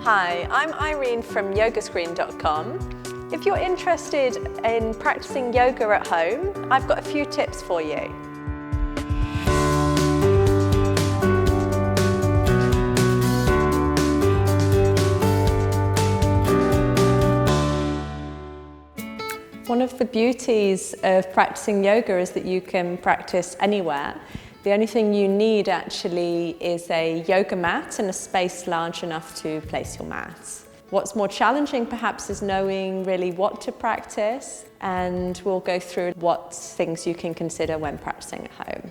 Hi, I'm Irene from yogascreen.com. If you're interested in practicing yoga at home, I've got a few tips for you. One of the beauties of practicing yoga is that you can practice anywhere. The only thing you need actually is a yoga mat and a space large enough to place your mat. What's more challenging perhaps is knowing really what to practice, and we'll go through what things you can consider when practicing at home.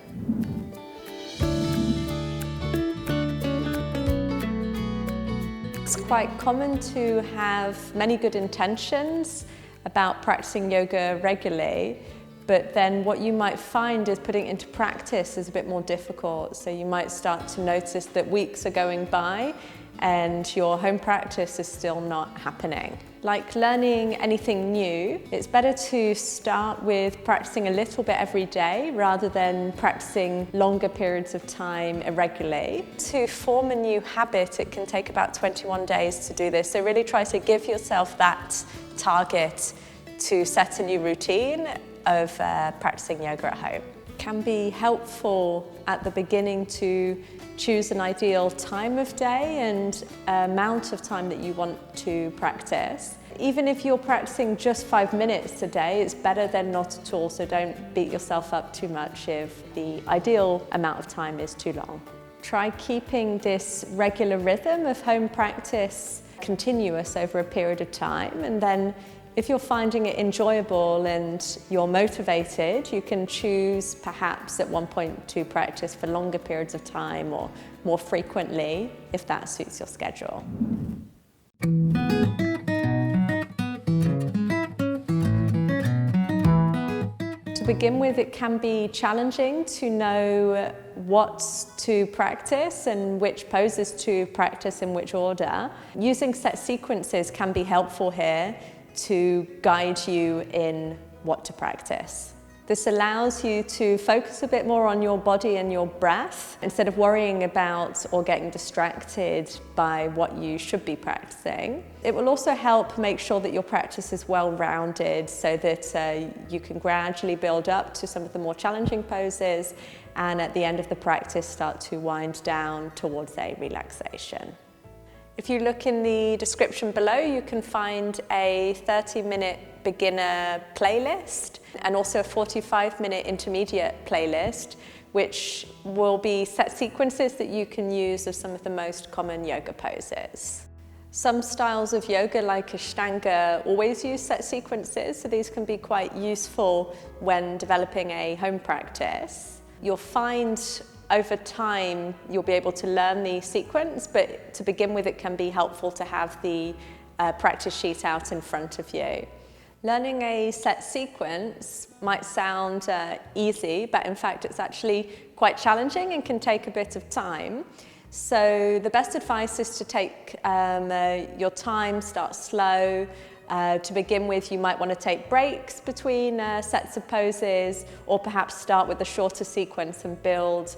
It's quite common to have many good intentions about practicing yoga regularly, but then what you might find is putting it into practice is a bit more difficult. So you might start to notice that weeks are going by and your home practice is still not happening. Like learning anything new, it's better to start with practicing a little bit every day rather than practicing longer periods of time irregularly. To form a new habit, it can take about 21 days to do this. So really try to give yourself that target to set a new routine of practicing yoga at home. It can be helpful at the beginning to choose an ideal time of day and amount of time that you want to practice. Even if you're practicing just 5 minutes a day, it's better than not at all, so don't beat yourself up too much if the ideal amount of time is too long. Try keeping this regular rhythm of home practice continuous over a period of time, and then if you're finding it enjoyable and you're motivated, you can choose perhaps at one point to practice for longer periods of time or more frequently if that suits your schedule. To begin with, it can be challenging to know what to practice and which poses to practice in which order. Using set sequences can be helpful here to guide you in what to practice. This allows you to focus a bit more on your body and your breath instead of worrying about or getting distracted by what you should be practicing. It will also help make sure that your practice is well-rounded so that you can gradually build up to some of the more challenging poses and at the end of the practice start to wind down towards a relaxation. If you look in the description below, you can find a 30-minute beginner playlist and also a 45-minute intermediate playlist, which will be set sequences that you can use of some of the most common yoga poses. Some styles of yoga, like Ashtanga, always use set sequences, so these can be quite useful when developing a home practice. You'll find over time, you'll be able to learn the sequence, but to begin with, it can be helpful to have the practice sheet out in front of you. Learning a set sequence might sound easy, but in fact, it's actually quite challenging and can take a bit of time. So the best advice is to take your time, start slow. To begin with, you might want to take breaks between sets of poses, or perhaps start with a shorter sequence and build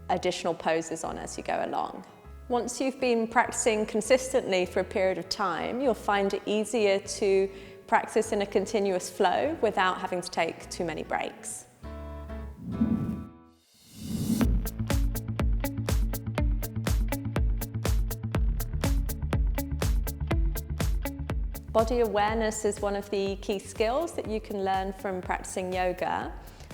additional poses on as you go along. Once you've been practicing consistently for a period of time, you'll find it easier to practice in a continuous flow without having to take too many breaks. Body awareness is one of the key skills that you can learn from practicing yoga.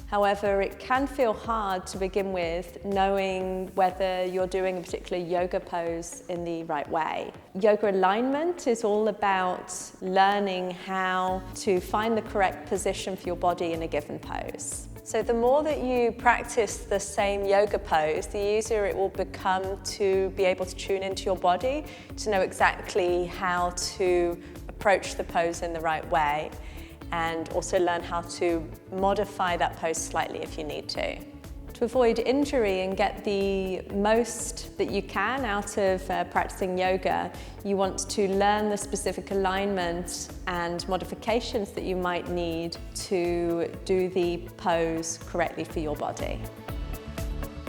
However, it can feel hard to begin with knowing whether you're doing a particular yoga pose in the right way. Yoga alignment is all about learning how to find the correct position for your body in a given pose. So the more that you practice the same yoga pose, the easier it will become to be able to tune into your body, to know exactly how to approach the pose in the right way, and also learn how to modify that pose slightly if you need to. To avoid injury and get the most that you can out of practicing yoga, you want to learn the specific alignment and modifications that you might need to do the pose correctly for your body.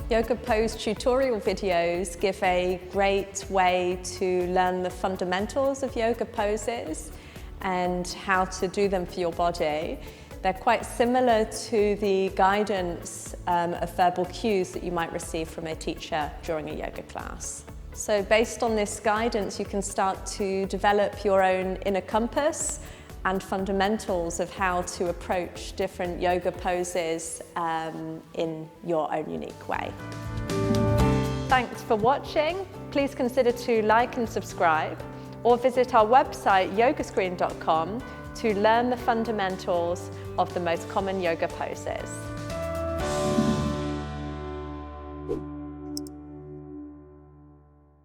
Yoga pose tutorial videos give a great way to learn the fundamentals of yoga poses and how to do them for your body. They're quite similar to the guidance of verbal cues that you might receive from a teacher during a yoga class. So based on this guidance, you can start to develop your own inner compass and fundamentals of how to approach different yoga poses in your own unique way. Thanks for watching. Please consider to like and subscribe, or visit our website yogascreen.com to learn the fundamentals of the most common yoga poses.